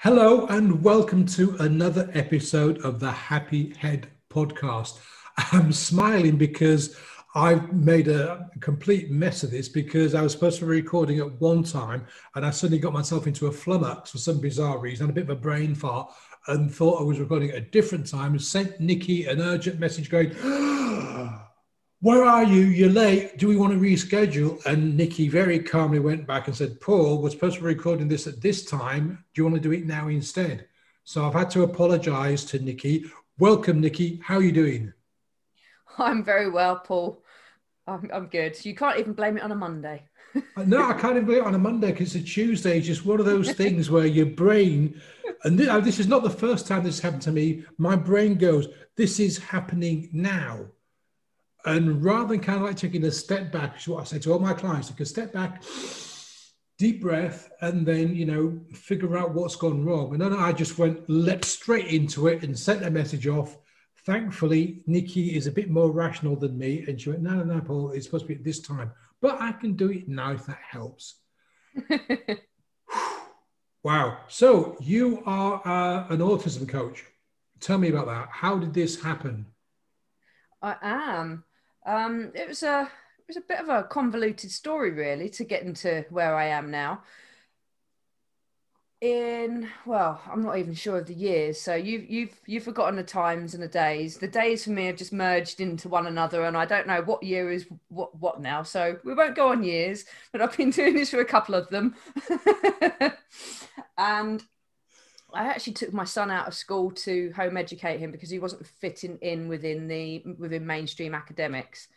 Hello and welcome to another episode of the Happy Head podcast. I'm smiling because I've made a complete mess of this because I was supposed to be recording at one time and I suddenly got myself into a flummox for some bizarre reason, had a bit of a brain fart and thought I was recording at a different time and sent Nicky an urgent message going, where are you? You're late. Do we want to reschedule? And Nicky very calmly went back and said, Paul, we're supposed to be recording this at this time. Do you want to do it now instead? So I've had to apologize to Nicky. Welcome, Nicky. How are you doing? I'm very well, Paul. I'm good. You can't even blame it on a Monday. No, I can't even do it on a Monday because it's a Tuesday. It's just one of those things where your brain, and this is not the first time this happened to me, my brain goes, this is happening now. And rather than kind of like taking a step back, which is what I say to all my clients, take a step back, deep breath, and then, figure out what's gone wrong. And then I just went leapt straight into it and sent a message off. Thankfully, Nicky is a bit more rational than me. And she went, no, Paul, it's supposed to be at this time. But I can do it now if that helps. Wow. So you are an autism coach. Tell me about that. How did this happen? I am. It was a bit of a convoluted story, really, to get into where I am now. I'm not even sure of the years, so you've forgotten the times and the days. The days for me have just merged into one another, and I don't know what year is what now. So we won't go on years, but I've been doing this for a couple of them, and I actually took my son out of school to home educate him because he wasn't fitting in within mainstream academics,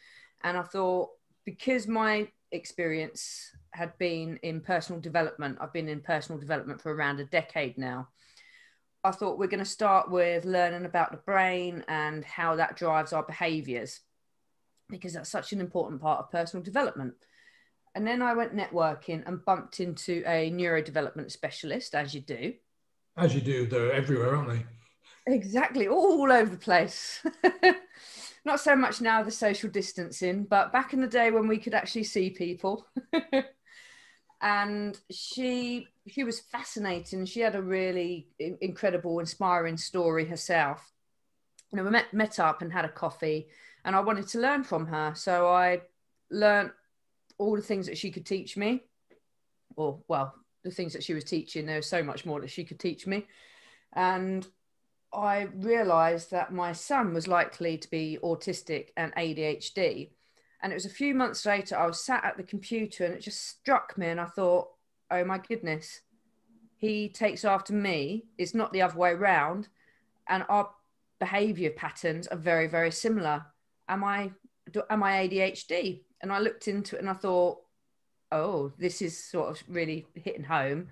and I thought, because my experience had been in personal development, I've been in personal development for around a decade now. I thought we're going to start with learning about the brain and how that drives our behaviors, because that's such an important part of personal development. And then I went networking and bumped into a neurodevelopment specialist, as you do. As you do, they're everywhere, aren't they? Exactly, all over the place. Not so much now, the social distancing, but back in the day when we could actually see people. And she was fascinating. She had a really incredible, inspiring story herself. We met up and had a coffee, and I wanted to learn from her. So I learned all the things that she could teach me. Or, well, the things that she was teaching, there was so much more that she could teach me. And I realized that my son was likely to be autistic and ADHD. And it was a few months later, I was sat at the computer and it just struck me. And I thought, oh my goodness, he takes after me. It's not the other way around. And our behavior patterns are very, very similar. Am I ADHD? And I looked into it and I thought, oh, this is sort of really hitting home.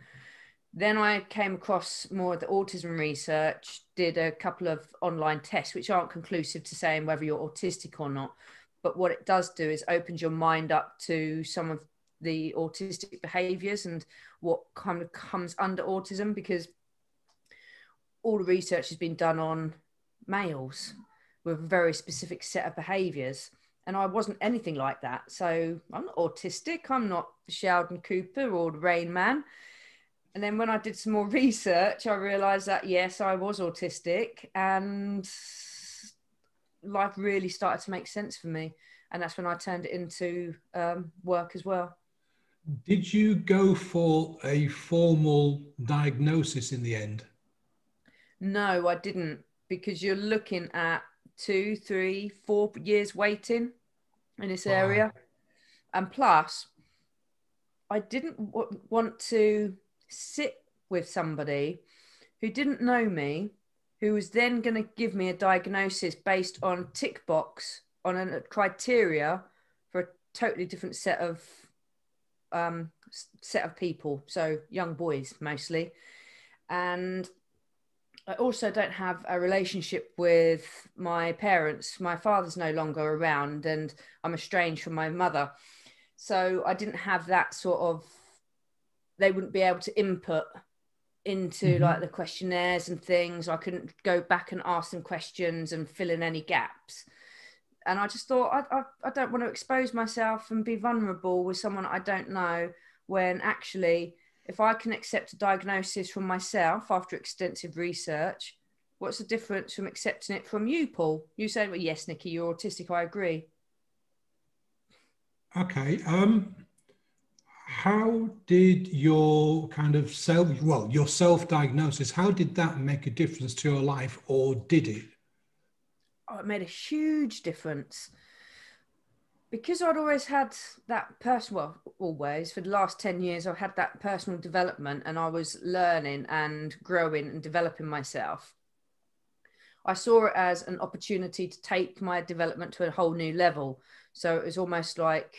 Then I came across more of the autism research, did a couple of online tests, which aren't conclusive to saying whether you're autistic or not. But what it does do is opens your mind up to some of the autistic behaviors and what kind of comes under autism, because all the research has been done on males with a very specific set of behaviors. And I wasn't anything like that. So I'm not autistic. I'm not Sheldon Cooper or the Rain Man. And then when I did some more research, I realized that, yes, I was autistic, and life really started to make sense for me. And that's when I turned it into work as well. Did you go for a formal diagnosis in the end? No, I didn't, because you're looking at 2, 3, 4 years waiting in this Wow. area. And plus, I didn't want to sit with somebody who didn't know me, who was then going to give me a diagnosis based on tick box on a criteria for a totally different set of people, so young boys mostly. And I also don't have a relationship with my parents. My father's no longer around and I'm estranged from my mother, so I didn't have that sort of, they wouldn't be able to input into like Mm-hmm. the questionnaires and things. I couldn't go back and ask them questions and fill in any gaps. And I just thought, I don't want to expose myself and be vulnerable with someone I don't know, when actually if I can accept a diagnosis from myself after extensive research, what's the difference from accepting it from you, Paul? You say, well, yes, Nicky, you're autistic. I agree. Okay. How did your kind of your self-diagnosis, how did that make a difference to your life, or did it? Oh, it made a huge difference. Because I'd always had that personal, well, always, for the last 10 years, I've had that personal development and I was learning and growing and developing myself. I saw it as an opportunity to take my development to a whole new level. So it was almost like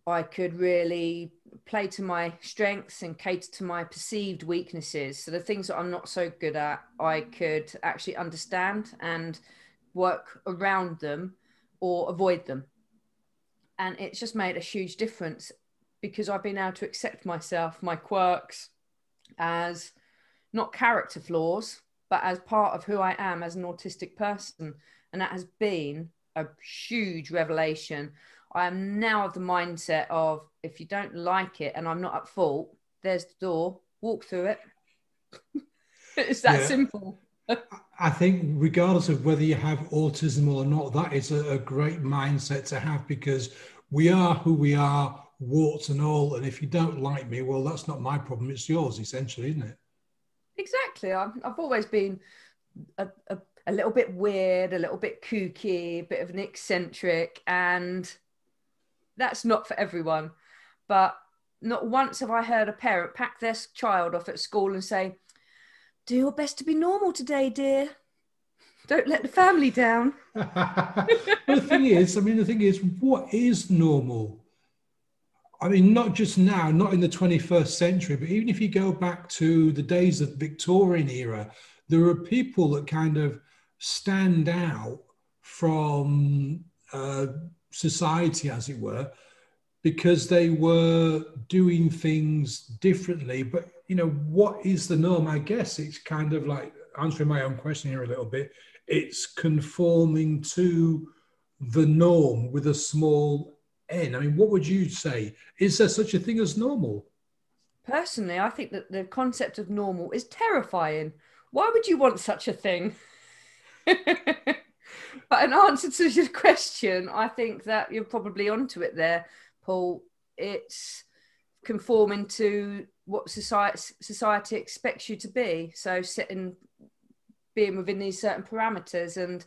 I could really play to my strengths and cater to my perceived weaknesses. So the things that I'm not so good at, I could actually understand and work around them or avoid them. And it's just made a huge difference because I've been able to accept myself, my quirks, as not character flaws, but as part of who I am as an autistic person. And that has been a huge revelation. I am now of the mindset of, if you don't like it and I'm not at fault, there's the door, walk through it. It's that simple. I think regardless of whether you have autism or not, that is a great mindset to have, because we are who we are, warts and all. And if you don't like me, well, that's not my problem. It's yours, essentially, isn't it? Exactly. I've always been a little bit weird, a little bit kooky, a bit of an eccentric, and that's not for everyone. But not once have I heard a parent pack their child off at school and say, do your best to be normal today, dear. Don't let the family down. But the thing is, what is normal? I mean, not just now, not in the 21st century, but even if you go back to the days of the Victorian era, there are people that kind of stand out from society, as it were, because they were doing things differently. But, what is the norm? I guess it's kind of like answering my own question here a little bit. It's conforming to the norm with a small n. I mean, what would you say? Is there such a thing as normal? Personally, I think that the concept of normal is terrifying. Why would you want such a thing? But in answer to your question, I think that you're probably onto it there, Paul. It's conforming to what society expects you to be. So being within these certain parameters. And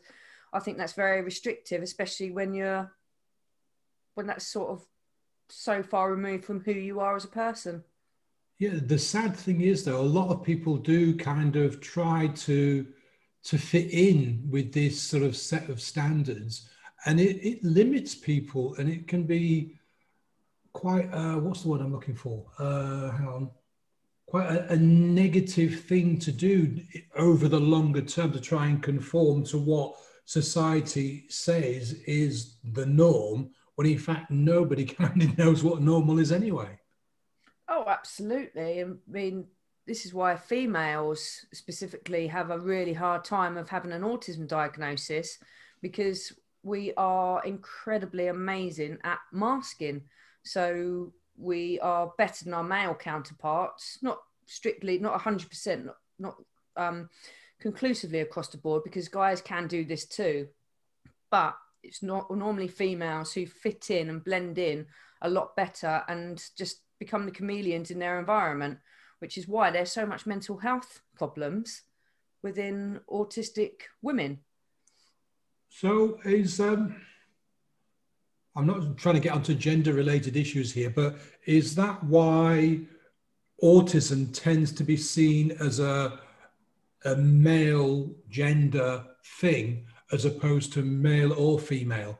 I think that's very restrictive, especially when that's sort of so far removed from who you are as a person. Yeah, the sad thing is, though, a lot of people do kind of try to fit in with this sort of set of standards, and it limits people, and it can be quite what's the word I'm looking for? Hang on. Quite a negative thing to do over the longer term, to try and conform to what society says is the norm, when in fact nobody kind of knows what normal is anyway. Oh, absolutely. I mean, this is why females specifically have a really hard time of having an autism diagnosis, because we are incredibly amazing at masking. So we are better than our male counterparts, not strictly, not 100%, not conclusively across the board, because guys can do this too. But it's not normally females who fit in and blend in a lot better and just become the chameleons in their environment, which is why there's so much mental health problems within autistic women. So I'm not trying to get onto gender related issues here, but is that why autism tends to be seen as a male gender thing as opposed to male or female?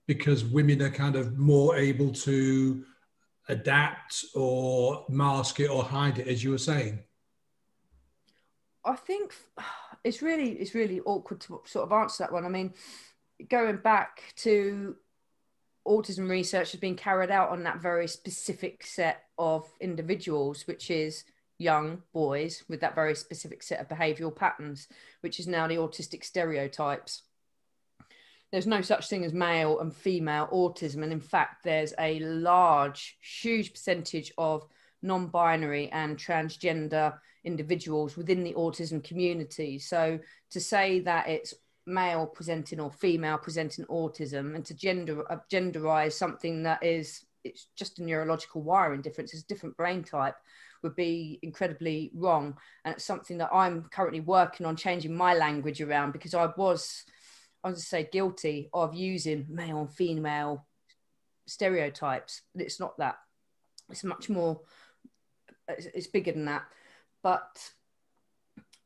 Because women are kind of more able to adapt or mask it or hide it, as you were saying. I think it's really awkward to sort of answer that one. I mean, going back to autism research has been carried out on that very specific set of individuals, which is young boys with that very specific set of behavioural patterns, which is now the autistic stereotypes. There's no such thing as male and female autism. And in fact, there's a huge percentage of non-binary and transgender individuals within the autism community. So to say that it's male presenting or female presenting autism, and to genderize something that is, it's just a neurological wiring difference, it's a different brain type, would be incredibly wrong. And it's something that I'm currently working on changing my language around, because I was to say, guilty of using male and female stereotypes. But it's not that. It's much more, it's bigger than that. But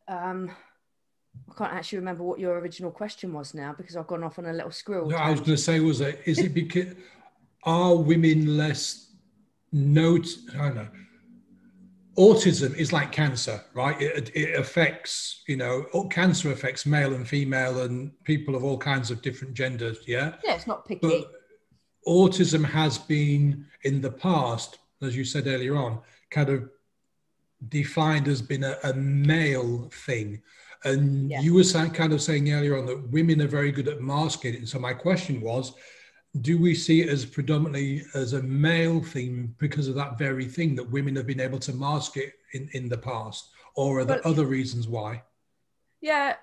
I can't actually remember what your original question was now, because I've gone off on a little squirrel. No, I was going to say, is it because, are women less I don't know. Autism is like cancer, right? It affects, cancer affects male and female and people of all kinds of different genders, yeah? Yeah, it's not picky. But autism has been, in the past, as you said earlier on, kind of defined as being a male thing. And you were kind of saying earlier on that women are very good at masking it. And so my question was, do we see it as predominantly as a male thing because of that very thing, that women have been able to mask it in the past? Or are there other reasons why? Yeah,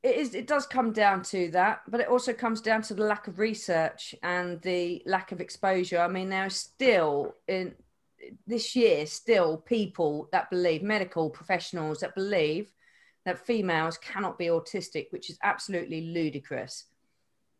it does come down to that, but it also comes down to the lack of research and the lack of exposure. I mean, there are still, in this year, still people that believe, medical professionals that believe that females cannot be autistic, which is absolutely ludicrous.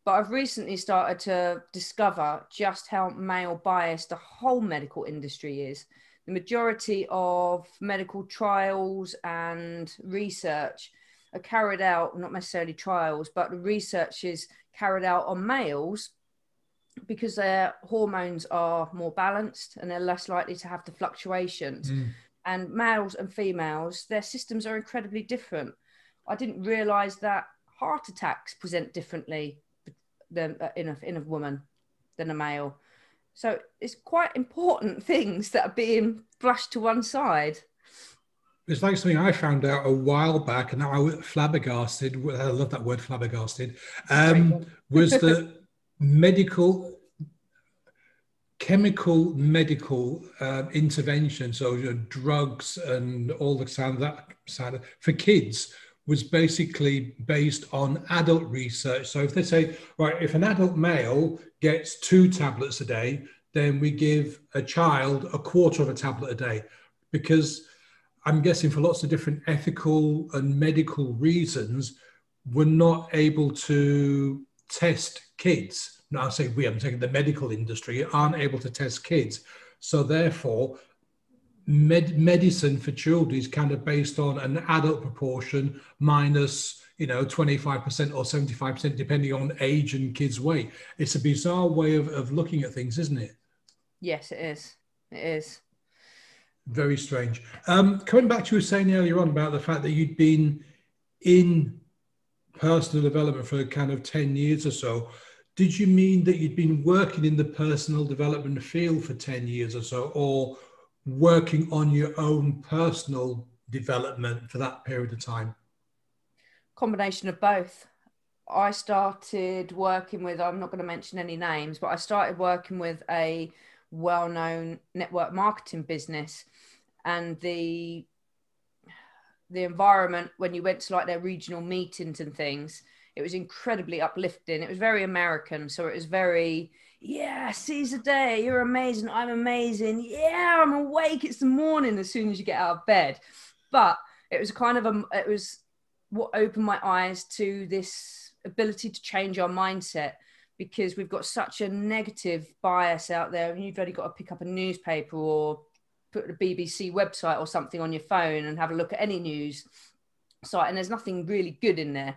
But I've recently started to discover just how male biased the whole medical industry is. The majority of medical trials and research are carried out, not necessarily trials, but the research is carried out on males because their hormones are more balanced and they're less likely to have the fluctuations. And males and females, their systems are incredibly different. I didn't realize that heart attacks present differently than in a woman than a male. So it's quite important things that are being brushed to one side. It's like something I found out a while back, and now I was flabbergasted. I love that word, flabbergasted. Was the chemical medical intervention, so drugs and all the sound for kids, was basically based on adult research. So if they say, right, if an adult male gets 2 tablets a day, then we give a child a quarter of a tablet a day, because I'm guessing for lots of different ethical and medical reasons, we're not able to test kids. Now I say we, I'm saying the medical industry aren't able to test kids. So therefore, medicine for children is kind of based on an adult proportion minus 25% or 75%, depending on age and kids' weight. It's a bizarre way of looking at things, isn't it? Yes, it is. It is. Very strange. Coming back to you saying earlier on about the fact that you'd been in personal development for kind of 10 years or so, did you mean that you'd been working in the personal development field for 10 years or so, or working on your own personal development for that period of time? Combination of both. I started working with, I'm not going to mention any names, but I started working with a well-known network marketing business, and the environment when you went to like their regional meetings and things, it was incredibly uplifting. It was very American, so it was very, yeah, seize the day, you're amazing, I'm amazing, yeah, I'm awake, it's the morning as soon as you get out of bed. But it was kind of it was what opened my eyes to this ability to change our mindset, because we've got such a negative bias out there, and you've only got to pick up a newspaper or put the BBC website or something on your phone and have a look at any news site, and there's nothing really good in there,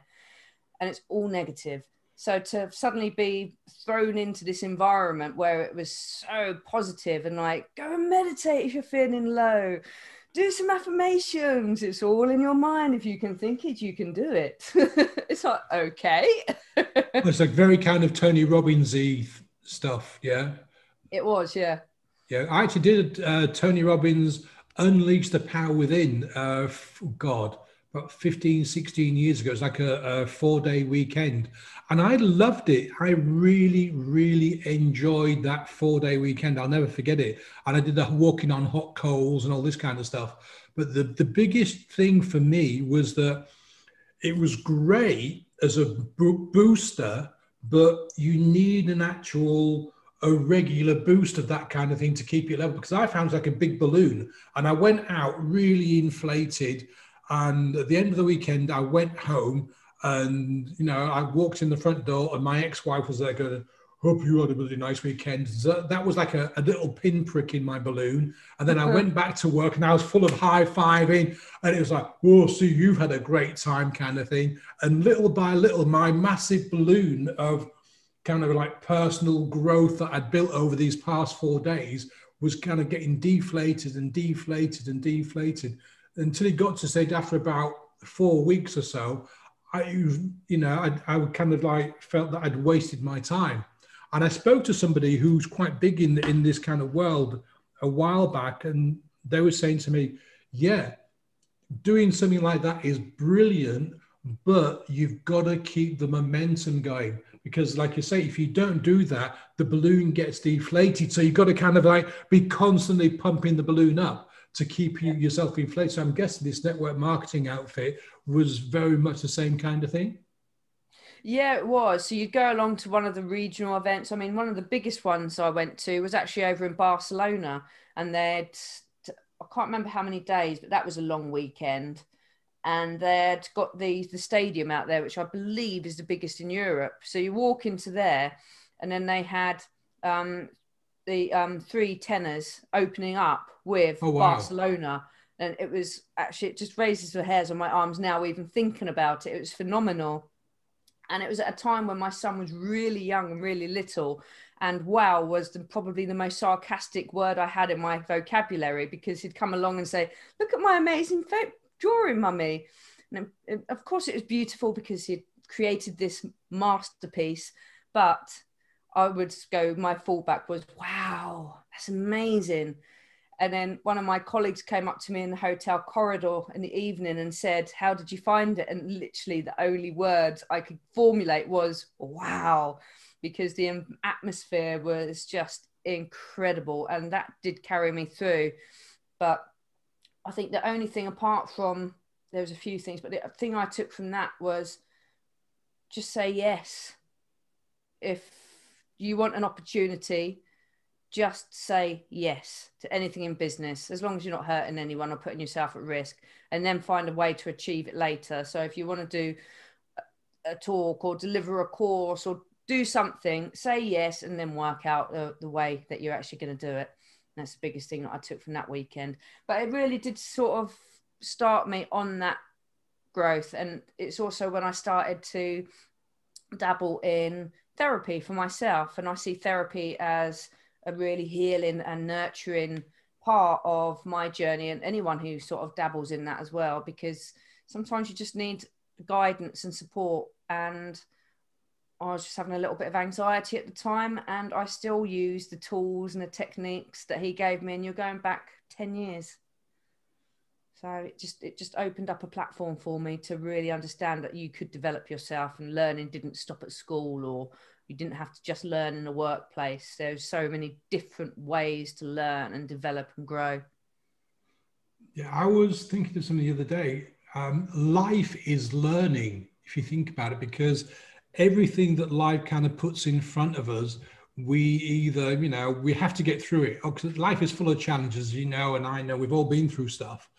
and it's all negative. So to suddenly be thrown into this environment where it was so positive and like, go and meditate if you're feeling low, do some affirmations, it's all in your mind, if you can think it, you can do it. It's like, okay. It's like very kind of Tony Robbins-y stuff, yeah? It was, yeah. Yeah, I actually did Tony Robbins' Unleash the Power Within, God, about 15, 16 years ago. It was like a 4-day weekend. And I loved it. I really, really enjoyed that 4-day weekend. I'll never forget it. And I did the walking on hot coals and all this kind of stuff. But the biggest thing for me was that it was great as a booster, but you need a regular boost of that kind of thing to keep you level, because I found it like a big balloon, and I went out really inflated. And at the end of the weekend, I went home, and I walked in the front door, and my ex-wife was there going, "Hope you had a really nice weekend." So that was like a little pinprick in my balloon. And then I went back to work, and I was full of high-fiving, and it was like, "Oh, see, you've had a great time," kind of thing. And little by little, my massive balloon of kind of like personal growth that I'd built over these past 4 days was kind of getting deflated and deflated and deflated, until it got to stage after about 4 weeks or so, I kind of like felt that I'd wasted my time. And I spoke to somebody who's quite big in this kind of world a while back, and they were saying to me, yeah, doing something like that is brilliant, but you've got to keep the momentum going. Because like you say, if you don't do that, the balloon gets deflated. So you've got to kind of like be constantly pumping the balloon up to keep yourself inflated. So I'm guessing this network marketing outfit was very much the same kind of thing. Yeah, it was. So you'd go along to one of the regional events. I mean, one of the biggest ones I went to was actually over in Barcelona, and I can't remember how many days, but that was a long weekend. And they'd got the stadium out there, which I believe is the biggest in Europe. So you walk into there, and then they had the 3 tenors opening up with Barcelona. And it was actually, it just raises the hairs on my arms now, even thinking about it. It was phenomenal. And it was at a time when my son was really young and really little. And wow was probably the most sarcastic word I had in my vocabulary, because he'd come along and say, "Look at my amazing drawing, mummy." And of course it was beautiful because he'd created this masterpiece. But I would go, my fallback was, "Wow, that's amazing." And then one of my colleagues came up to me in the hotel corridor in the evening and said, "How did you find it?" And literally the only words I could formulate was, "Wow," because the atmosphere was just incredible. And that did carry me through. But I think the only thing, apart from, there was a few things, but the thing I took from that was just say yes. If you want an opportunity, just say yes to anything in business, as long as you're not hurting anyone or putting yourself at risk, and then find a way to achieve it later. So if you want to do a talk or deliver a course or do something, say yes, and then work out the way that you're actually going to do it. And that's the biggest thing that I took from that weekend. But it really did sort of start me on that growth. And it's also when I started to dabble in therapy for myself. And I see therapy as a really healing and nurturing part of my journey, and anyone who sort of dabbles in that as well, because sometimes you just need guidance and support. And I was just having a little bit of anxiety at the time, and I still use the tools and the techniques that he gave me, and you're going back 10 years. So it just opened up a platform for me to really understand that you could develop yourself, and learning didn't stop at school, or you didn't have to just learn in a workplace. There's so many different ways to learn and develop and grow. Yeah, I was thinking of something the other day. Life is learning, if you think about it, because everything that life kind of puts in front of us, we either, we have to get through it. Because life is full of challenges, and I know we've all been through stuff.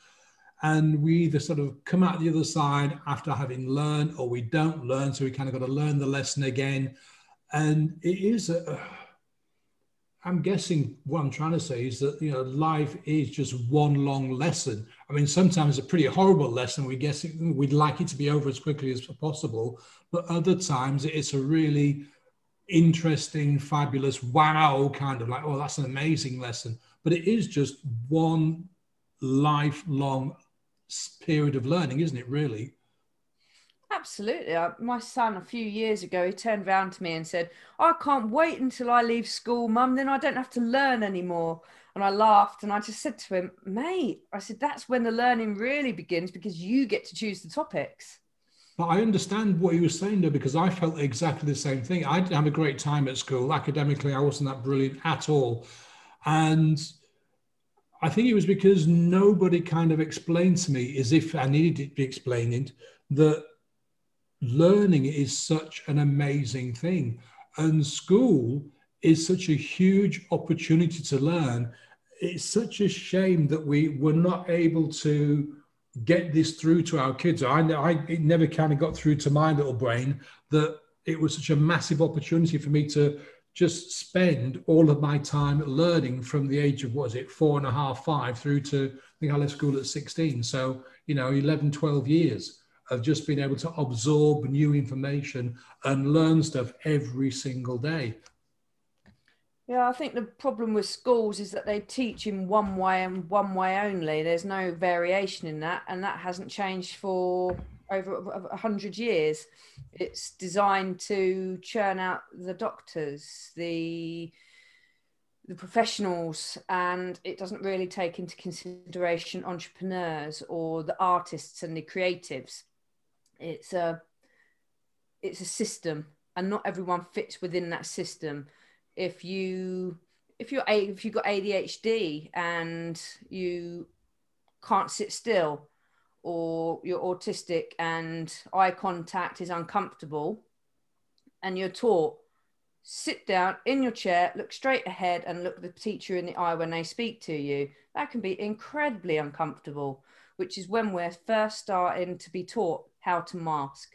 And we either sort of come out the other side after having learned, or we don't learn. So we kind of got to learn the lesson again. And it is, I'm guessing what I'm trying to say is that, life is just one long lesson. I mean, sometimes a pretty horrible lesson. We'd like it to be over as quickly as possible. But other times it's a really interesting, fabulous, wow, kind of like, oh, that's an amazing lesson. But it is just one lifelong period of learning, isn't it, really? Absolutely. My son, a few years ago, he turned around to me and said, "I can't wait until I leave school, Mum, then I don't have to learn anymore." And I laughed and I just said to him, mate, I said, that's when the learning really begins, because you get to choose the topics. But I understand what you were saying though, because I felt exactly the same thing. I didn't have a great time at school. Academically, I wasn't that brilliant at all. And I think it was because nobody kind of explained to me, as if I needed it to be explained, that learning is such an amazing thing. And school is such a huge opportunity to learn. It's such a shame that we were not able to get this through to our kids. It never kind of got through to my little brain that it was such a massive opportunity for me to just spend all of my time learning from the age of, what is it, 4.5, 5, through to, I think I left school at 16. So, 11, 12 years of just being able to absorb new information and learn stuff every single day. Yeah, I think the problem with schools is that they teach in one way and one way only. There's no variation in that, and that hasn't changed for over 100 years. It's designed to churn out the doctors, the professionals, and it doesn't really take into consideration entrepreneurs or the artists and the creatives. It's a system, and not everyone fits within that system. If you've got ADHD and you can't sit still, or you're autistic and eye contact is uncomfortable, and you're taught, sit down in your chair, look straight ahead and look the teacher in the eye when they speak to you, that can be incredibly uncomfortable, which is when we're first starting to be taught how to mask.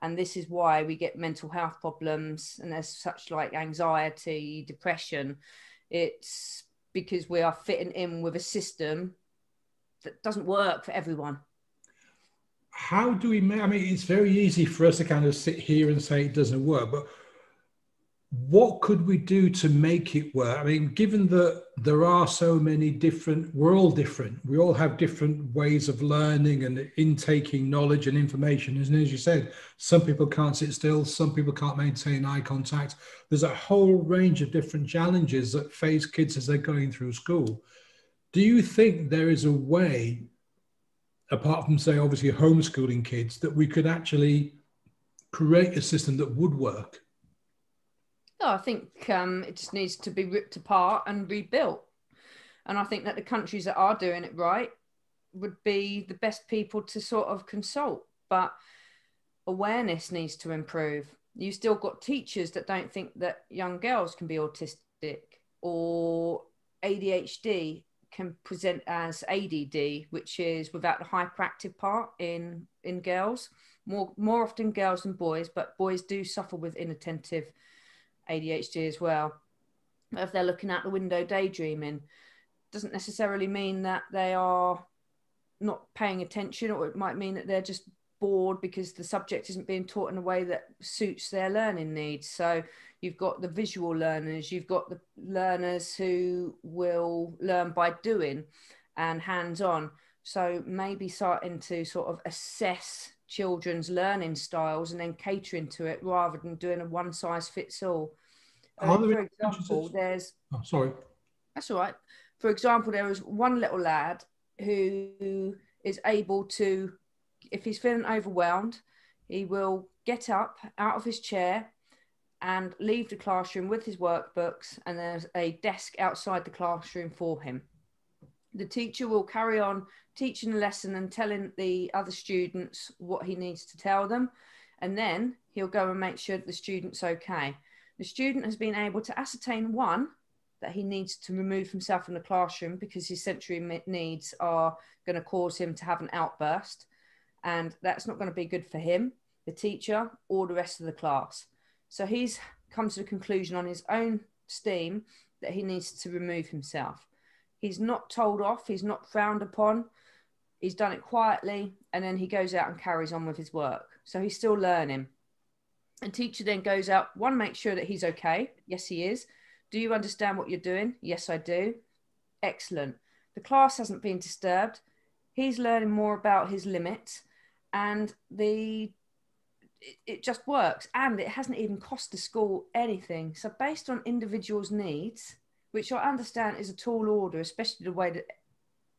And this is why we get mental health problems, and there's such like anxiety, depression. It's because we are fitting in with a system that doesn't work for everyone. How do we make, I mean, it's very easy for us to kind of sit here and say it doesn't work, but what could we do to make it work? I mean, given that there are so many different, we're all different. We all have different ways of learning and intaking knowledge and information. And as you said, some people can't sit still, some people can't maintain eye contact. There's a whole range of different challenges that face kids as they're going through school. Do you think there is a way, apart from, say, obviously homeschooling kids, that we could actually create a system that would work? No, I think it just needs to be ripped apart and rebuilt. And I think that the countries that are doing it right would be the best people to sort of consult. But awareness needs to improve. You still got teachers that don't think that young girls can be autistic, or ADHD can present as ADD, which is without the hyperactive part in girls. More often girls than boys, but boys do suffer with inattentive ADHD as well. If they're looking out the window daydreaming, doesn't necessarily mean that they are not paying attention, or it might mean that they're just bored because the subject isn't being taught in a way that suits their learning needs. So you've got the visual learners, you've got the learners who will learn by doing and hands-on. So maybe starting to sort of assess children's learning styles and then catering to it rather than doing a one size fits all. For example, there's... Oh, sorry. That's all right. For example, there was one little lad who is able to, if he's feeling overwhelmed, he will get up out of his chair and leave the classroom with his workbooks, and there's a desk outside the classroom for him. The teacher will carry on teaching the lesson and telling the other students what he needs to tell them, and then he'll go and make sure that the student's okay. The student has been able to ascertain, one, that he needs to remove himself from the classroom because his sensory needs are going to cause him to have an outburst, and that's not going to be good for him, the teacher, or the rest of the class. So he's come to the conclusion on his own steam that he needs to remove himself. He's not told off, he's not frowned upon, he's done it quietly, and then he goes out and carries on with his work. So he's still learning. And teacher then goes out, one, make sure that he's okay. Yes, he is. Do you understand what you're doing? Yes, I do. Excellent. The class hasn't been disturbed. He's learning more about his limits, and it just works. And it hasn't even cost the school anything. So based on individuals' needs, which I understand is a tall order, especially the way the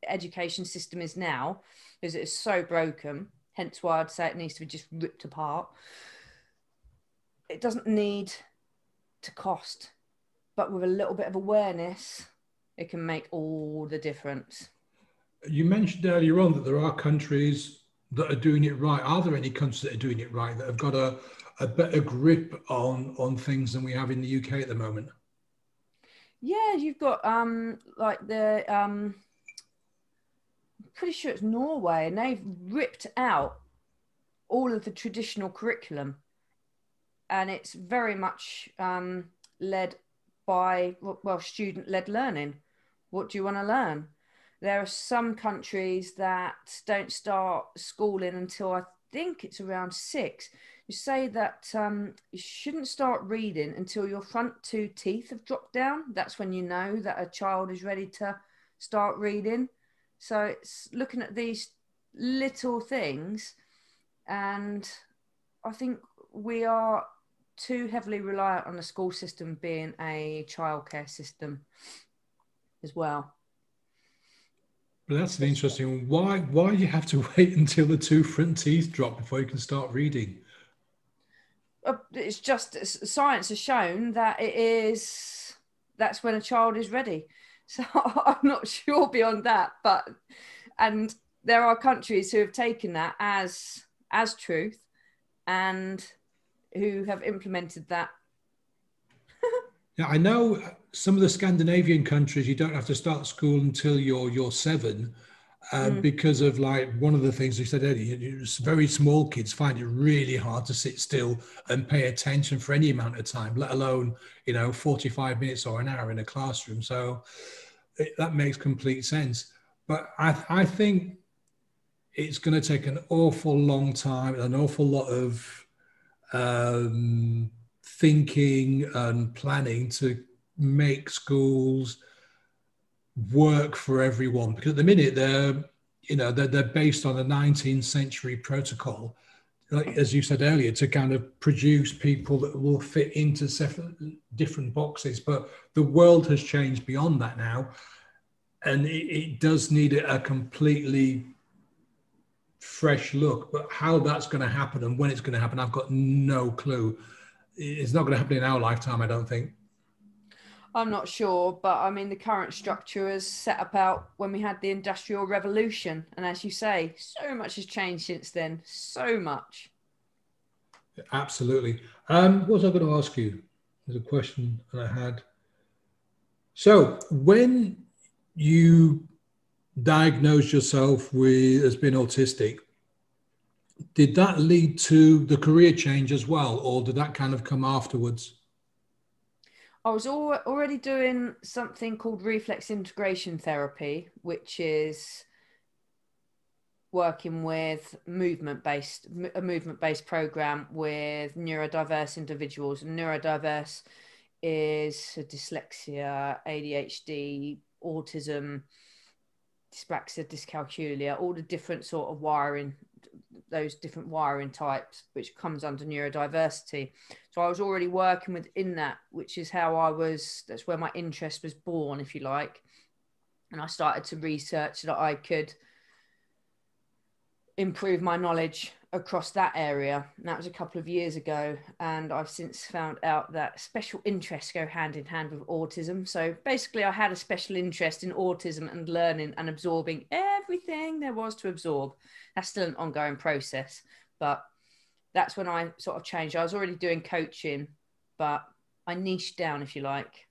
education system is now, because it is so broken. Hence why I'd say it needs to be just ripped apart. It doesn't need to cost, but with a little bit of awareness, it can make all the difference. You mentioned earlier on that there are countries that are doing it right. Are there any countries that are doing it right, that have got a better grip on things than we have in the UK at the moment? Yeah, you've got like the pretty sure it's Norway, and they've ripped out all of the traditional curriculum, and it's very much led by, well, student-led learning. What do you want to learn? There are some countries that don't start schooling until I think it's around 6. You say that you shouldn't start reading until your front 2 teeth have dropped down. That's when you know that a child is ready to start reading. So it's looking at these little things, and I think we are too heavily reliant on the school system being a childcare system as well. But that's an interesting one. Why you have to wait until the 2 front teeth drop before you can start reading? It's just science has shown that that's when a child is ready. So I'm not sure beyond that, and there are countries who have taken that as truth and who have implemented that. Yeah, I know some of the Scandinavian countries, you don't have to start school until you're 7, because of, like, one of the things you said earlier, very small kids find it really hard to sit still and pay attention for any amount of time, let alone 45 minutes or an hour in a classroom. So that makes complete sense. But I think it's going to take an awful long time, an awful lot of thinking and planning to make schools work for everyone, because at the minute they're based on a 19th century protocol, like, as you said earlier, to kind of produce people that will fit into different boxes. But the world has changed beyond that now, and it does need a completely fresh look. But how that's going to happen and when it's going to happen, I've got no clue. It's not going to happen in our lifetime, I don't think. I'm not sure, but I mean, the current structure is set up out when we had the Industrial Revolution. And as you say, so much has changed since then. So much. Absolutely. What was I going to ask you? There's a question that I had. So when you diagnosed yourself as being autistic, did that lead to the career change as well, or did that kind of come afterwards? I was already doing something called reflex integration therapy, which is working with a movement-based program with neurodiverse individuals. And neurodiverse is dyslexia, ADHD, autism, dyspraxia, dyscalculia, all the different sort of wiring, those different wiring types, which comes under neurodiversity. So I was already working within that, which is that's where my interest was born, if you like. And I started to research so that I could improve my knowledge across that area. And that was a couple of years ago. And I've since found out that special interests go hand in hand with autism. So basically I had a special interest in autism and learning and absorbing everything there was to absorb. That's still an ongoing process, but that's when I sort of changed. I was already doing coaching, but I niched down, if you like.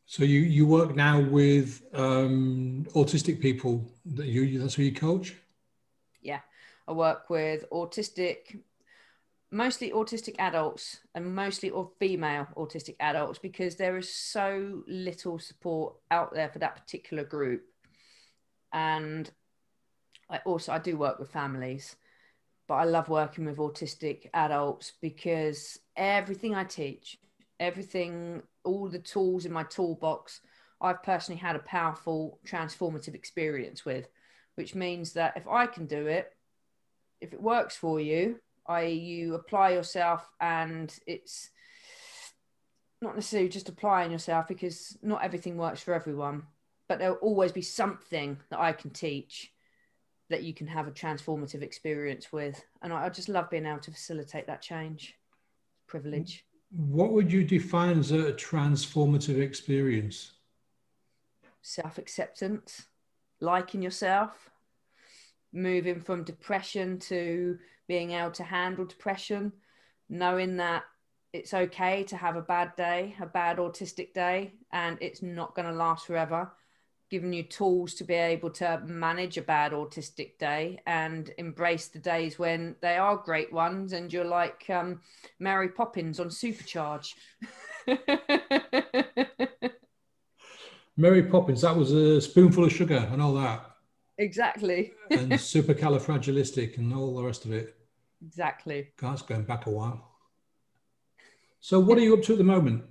So you work now with autistic people. That's who you coach? Yeah, I work with mostly autistic adults, and mostly female autistic adults, because there is so little support out there for that particular group. And I do work with families, but I love working with autistic adults because everything I teach, all the tools in my toolbox, I've personally had a powerful transformative experience with, which means that if I can do it, if it works for you, you apply yourself, and not necessarily just applying yourself, because not everything works for everyone, but there'll always be something that I can teach that you can have a transformative experience with. And I just love being able to facilitate that change. Privilege. What would you define as a transformative experience? Self-acceptance, liking yourself, moving from depression to being able to handle depression, knowing that it's okay to have a bad day, a bad autistic day, and it's not going to last forever. Giving you tools to be able to manage a bad autistic day and embrace the days when they are great ones and you're like Mary Poppins on Supercharge. Mary Poppins, that was a spoonful of sugar and all that. Exactly. And supercalifragilistic and all the rest of it. Exactly. That's going back a while. So what are you up to at the moment?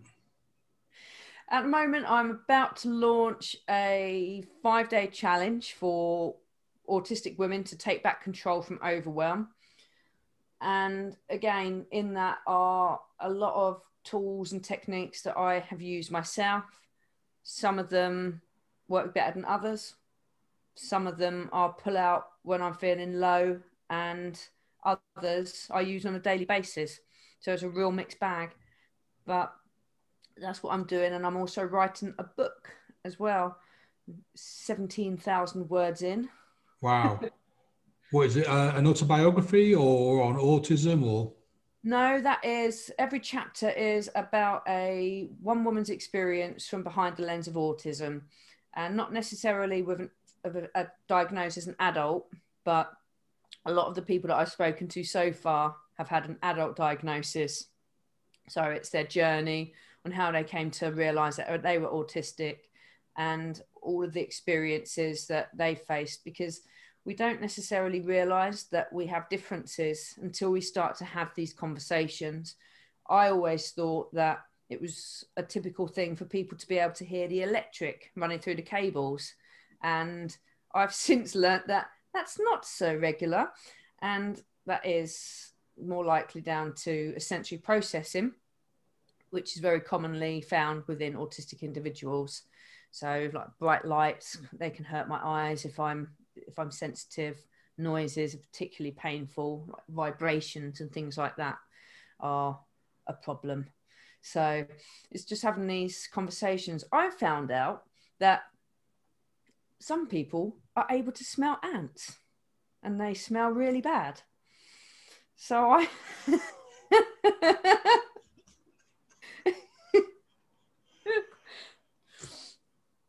At the moment, I'm about to launch a 5-day challenge for autistic women to take back control from overwhelm. And again, in that are a lot of tools and techniques that I have used myself. Some of them work better than others. Some of them I'll pull out when I'm feeling low, and others I use on a daily basis. So it's a real mixed bag. But that's what I'm doing. And I'm also writing a book as well. 17,000 words in. Wow. What is it, an autobiography or on autism or? No, that is, every chapter is about one woman's experience from behind the lens of autism, and not necessarily with a diagnosis as an adult, but a lot of the people that I've spoken to so far have had an adult diagnosis. So it's their journey on how they came to realize that they were autistic and all of the experiences that they faced, because we don't necessarily realize that we have differences until we start to have these conversations. I always thought that it was a typical thing for people to be able to hear the electric running through the cables. And I've since learnt that that's not so regular. And that is more likely down to a sensory processing, which is very commonly found within autistic individuals. So like bright lights, they can hurt my eyes if I'm sensitive. Noises are particularly painful, like vibrations and things like that are a problem. So it's just having these conversations. I found out that some people are able to smell ants, and they smell really bad. So I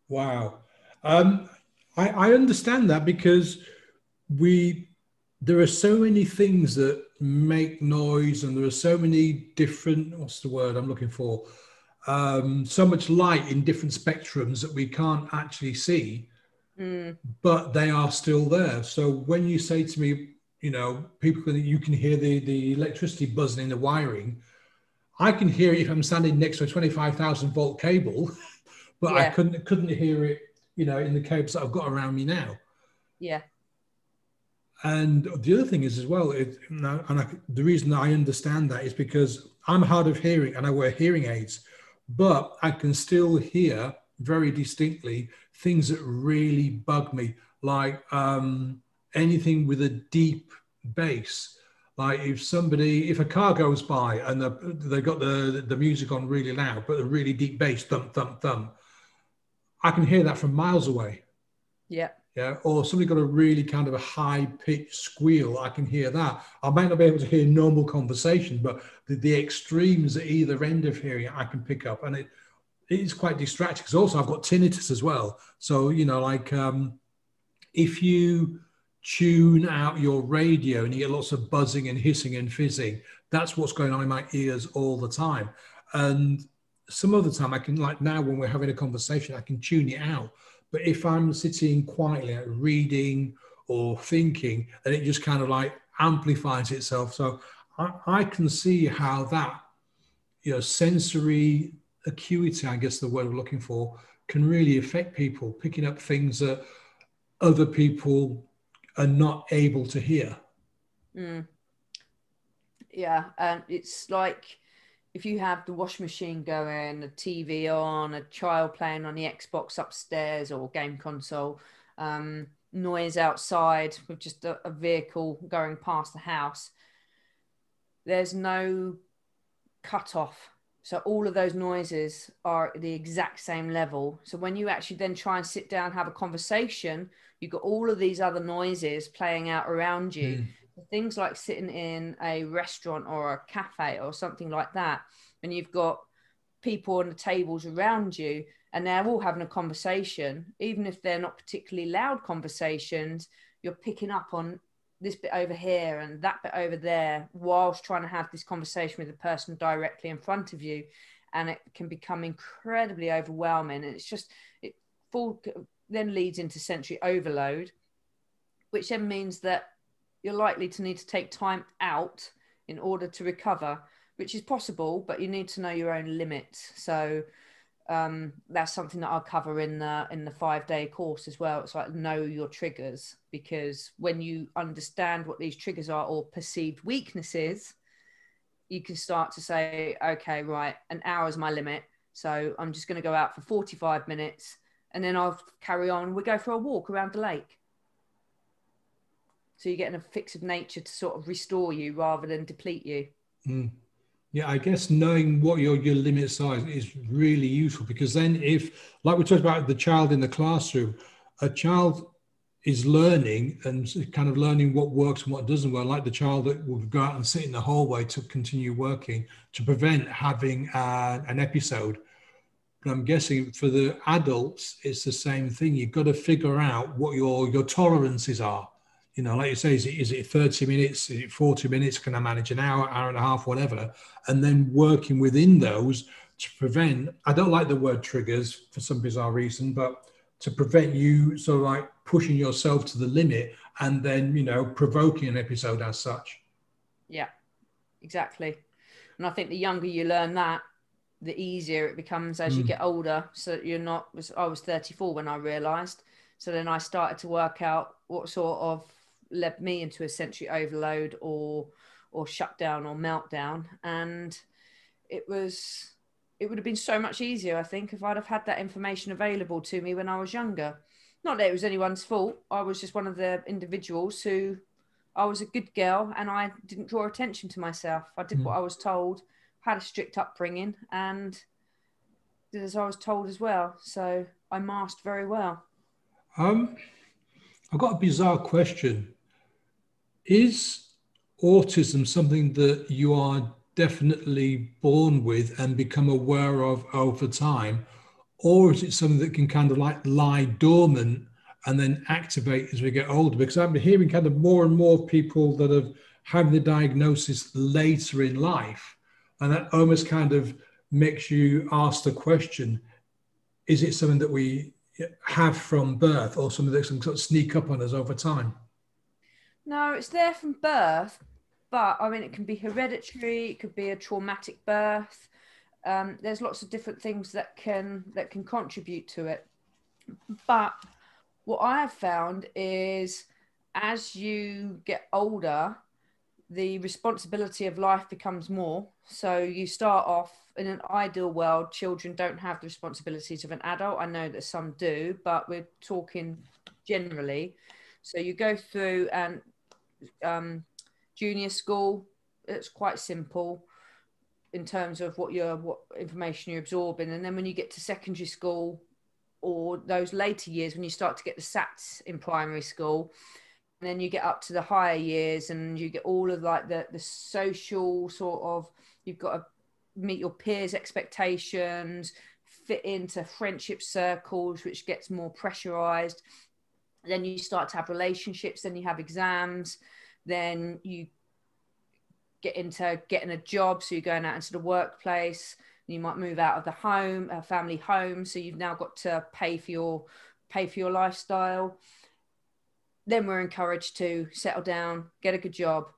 Wow. I understand that, because there are so many things that make noise, and there are so many different, what's the word I'm looking for? So much light in different spectrums that we can't actually see, but they are still there. So when you say to me, you can hear the electricity buzzing in the wiring, I can hear it if I'm standing next to a 25,000 volt cable, but yeah. I couldn't hear it, in the cables that I've got around me now. Yeah. And the other thing is as well, the reason I understand that is because I'm hard of hearing and I wear hearing aids, but I can still hear very distinctly things that really bug me, like anything with a deep bass. Like if a car goes by and they got the music on really loud, but a really deep bass, thump, thump, thump, I can hear that from miles away. Yeah. Yeah. Or somebody got a really kind of a high pitched squeal, I can hear that. I might not be able to hear normal conversation, but the extremes at either end of hearing I can pick up. And it is quite distracting, because also I've got tinnitus as well. So, if you tune out your radio and you get lots of buzzing and hissing and fizzing, that's what's going on in my ears all the time. And some of the time I can, like now when we're having a conversation, I can tune it out. But if I'm sitting quietly reading or thinking, then it just kind of like amplifies itself. So I can see how that, sensory acuity, I guess the word we're looking for, can really affect people, picking up things that other people are not able to hear. Yeah, and it's like if you have the washing machine going, the TV on, a child playing on the Xbox upstairs or game console, noise outside with just a vehicle going past the house, there's no cut off. So all of those noises are at the exact same level. So when you actually then try and sit down, have a conversation, you've got all of these other noises playing out around you. Things like sitting in a restaurant or a cafe or something like that, and you've got people on the tables around you and they're all having a conversation, even if they're not particularly loud conversations, you're picking up on this bit over here and that bit over there whilst trying to have this conversation with the person directly in front of you. And it can become incredibly overwhelming. And it's just, then leads into sensory overload, which then means that you're likely to need to take time out in order to recover, which is possible, but you need to know your own limits. So that's something that I'll cover in the 5-day course as well. It's like, know your triggers, because when you understand what these triggers are or perceived weaknesses, you can start to say, okay, right, an hour is my limit. So I'm just going to go out for 45 minutes and then I'll carry on. We go for a walk around the lake. So you're getting a fix of nature to sort of restore you rather than deplete you. Yeah, I guess knowing what your limits are is really useful, because then if, like we talked about the child in the classroom, a child is learning and kind of learning what works and what doesn't work, like the child that will go out and sit in the hallway to continue working to prevent having an episode. But I'm guessing for the adults, it's the same thing. You've got to figure out what your tolerances are. You know, like you say, is it 30 minutes? Is it 40 minutes? Can I manage an hour, hour and a half, whatever? And then working within those to prevent, I don't like the word triggers for some bizarre reason, but to prevent you sort of like pushing yourself to the limit and then, you know, provoking an episode as such. Yeah, exactly. And I think the younger you learn that, the easier it becomes as you get older. So you're not, I was 34 when I realized. So then I started to work out what sort of led me into a sensory overload or shutdown or meltdown. And it would have been so much easier, I think, if I'd have had that information available to me when I was younger. Not that it was anyone's fault. I was just one of the individuals who, I was a good girl and I didn't draw attention to myself. I did what I was told, had a strict upbringing and did as I was told as well. So I masked very well. I've got a bizarre question. Is autism something that you are definitely born with and become aware of over time? Or is it something that can kind of like lie dormant and then activate as we get older? Because I'm hearing kind of more and more people that have had the diagnosis later in life. And that almost kind of makes you ask the question, is it something that we have from birth or something that can sort of sneak up on us over time? No, it's there from birth, but I mean, it can be hereditary. It could be a traumatic birth. There's lots of different things that can contribute to it. But what I have found is, as you get older, the responsibility of life becomes more. So you start off in an ideal world, children don't have the responsibilities of an adult. I know that some do, but we're talking generally. So you go through and junior school, it's quite simple in terms of what information you're absorbing. And then when you get to secondary school or those later years, when you start to get the SATs in primary school, and then you get up to the higher years and you get all of like the social sort of, you've got to meet your peers' expectations, fit into friendship circles, which gets more pressurized. Then you start to have relationships, then you have exams, then you get into getting a job. So you're going out into the workplace, you might move out of the home, a family home. So you've now got to pay for your lifestyle. Then we're encouraged to settle down, get a good job,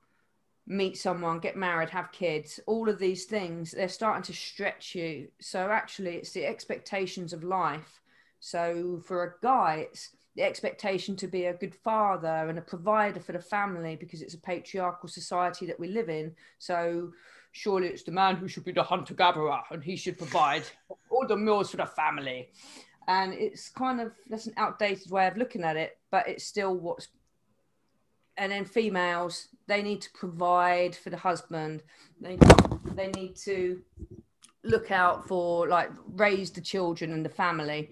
meet someone, get married, have kids. All of these things, they're starting to stretch you. So actually it's the expectations of life. So for a guy, it's the expectation to be a good father and a provider for the family, because it's a patriarchal society that we live in. So surely it's the man who should be the hunter-gatherer and he should provide all the meals for the family. And it's kind of, that's an outdated way of looking at it, but it's still what's. And then females, they need to provide for the husband. They need to look out for, like, raise the children and the family.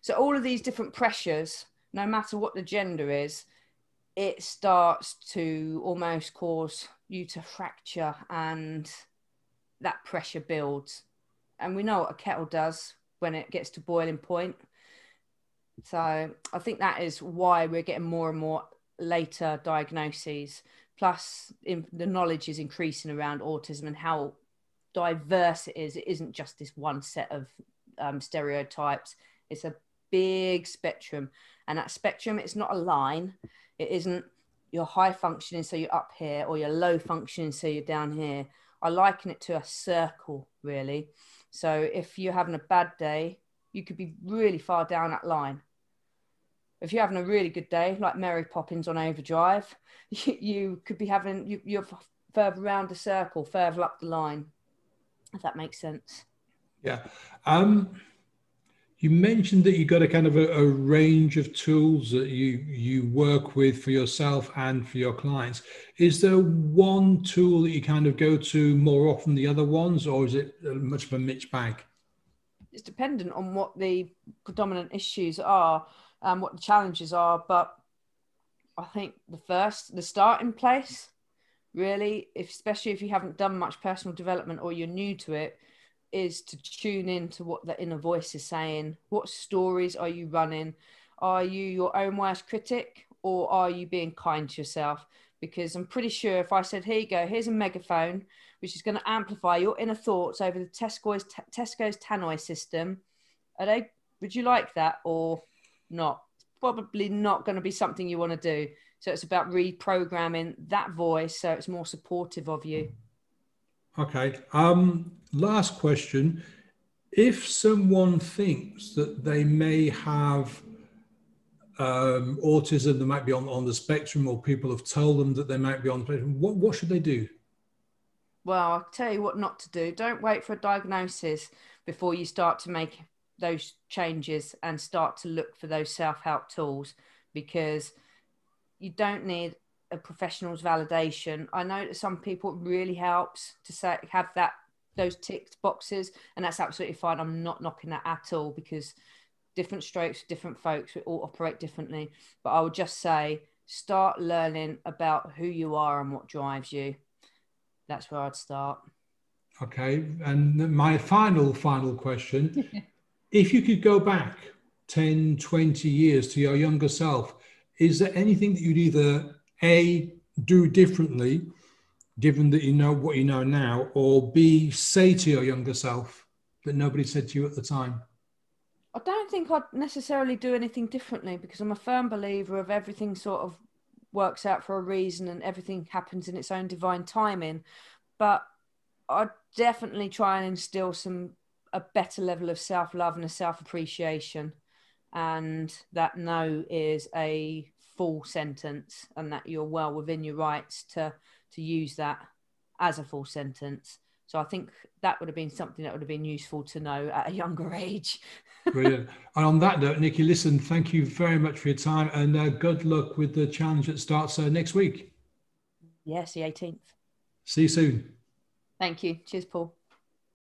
So all of these different pressures, no matter what the gender is, it starts to almost cause you to fracture, and that pressure builds. And we know what a kettle does when it gets to boiling point. So I think that is why we're getting more and more later diagnoses. Plus, the knowledge is increasing around autism and how diverse it is. It isn't just this one set of stereotypes. It's a big spectrum, and that spectrum, it's not a line. It isn't you're high functioning so you're up here, or you're low functioning so you're down here. I liken it to a circle, really. So if you're having a bad day, you could be really far down that line. If you're having a really good day, like Mary Poppins on Overdrive, you could be you're further around the circle, further up the line, if that makes sense. Yeah. You mentioned that you got a kind of a range of tools that you work with for yourself and for your clients. Is there one tool that you kind of go to more often than the other ones, or is it much of a mixed bag? It's dependent on what the predominant issues are, what the challenges are. But I think the starting place, really, especially if you haven't done much personal development or you're new to it, is to tune in to what the inner voice is saying. What stories are you running? Are you your own worst critic, or are you being kind to yourself? Because I'm pretty sure if I said, here you go, here's a megaphone, which is going to amplify your inner thoughts over the Tesco's tannoy system, would you like that or not? It's probably not going to be something you want to do. So it's about reprogramming that voice so it's more supportive of you. Okay. Last question. If someone thinks that they may have autism, they might be on the spectrum, or people have told them that they might be on the spectrum, what should they do? Well, I'll tell you what not to do. Don't wait for a diagnosis before you start to make those changes and start to look for those self-help tools, because you don't need a professional's validation. I know that some people it really helps to have those ticked boxes, and that's absolutely fine. I'm not knocking that at all, because different strokes for different folks, we all operate differently. But I would just say, start learning about who you are and what drives you. That's where I'd start. Okay. And my final question, if you could go back 10, 20 years to your younger self, is there anything that you'd either A, do differently, given that you know what you know now, or B, say to your younger self that nobody said to you at the time? I don't think I'd necessarily do anything differently, because I'm a firm believer of everything sort of works out for a reason and everything happens in its own divine timing. But I'd definitely try and instill a better level of self-love and a self-appreciation, and that no is a full sentence, and that you're well within your rights to use that as a full sentence. So I think that would have been something that would have been useful to know at a younger age. Brilliant. And on that note, Nicky, listen, thank you very much for your time, and good luck with the challenge that starts next week. Yes, the 18th. See you soon. Thank you. Cheers, Paul.